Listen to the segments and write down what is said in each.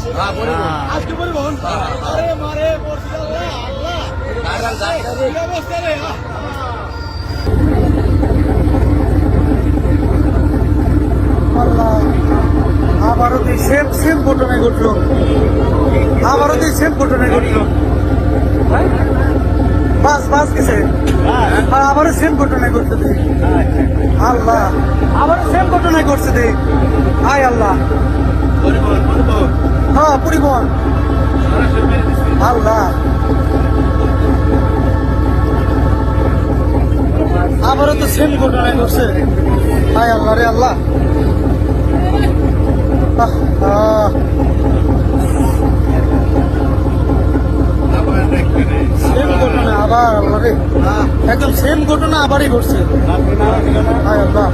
আজকে পরিবহন আরে মারে পড়ছি আল্লাহ আল্লাহ কি অবস্থা রে আল্লাহ আবারও তুই সেম ঘটনায় ঘটলো আবারও তুই সেম ঘটনায় ঘটলো বাস গেছে আর আবারও সেম ঘটনায় ঘটছে তুই আল্লাহ আবারও সেম ঘটনায় ঘটছে তুই আয় আল্লাহ হ্যাঁ পরিবহন আল্লাহ আবারও তো সেম ঘটনায় ঘটছে আয় আল্লাহ রে আল্লাহ সেম ঘটনা আবার আল্লাহ রে একদম সেম ঘটনা আবারই ঘটছে আয় আল্লাহ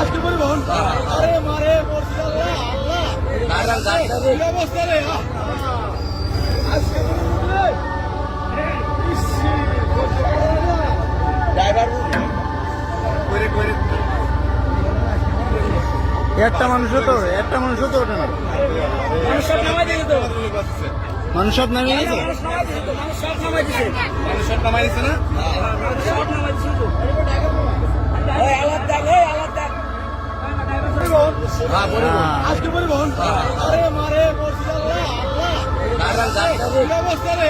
আজকে পরিবহন আরে মারে পড়ছি আল্লাহ কি অবস্থা রে আজকে একটা মানুষও তো ওঠে না মানুষ সব নামিয়ে গেছে আজকে পরিবহন আরে মারে পড়ছি আল্লাহ আল্লাহ কি অবস্থা রে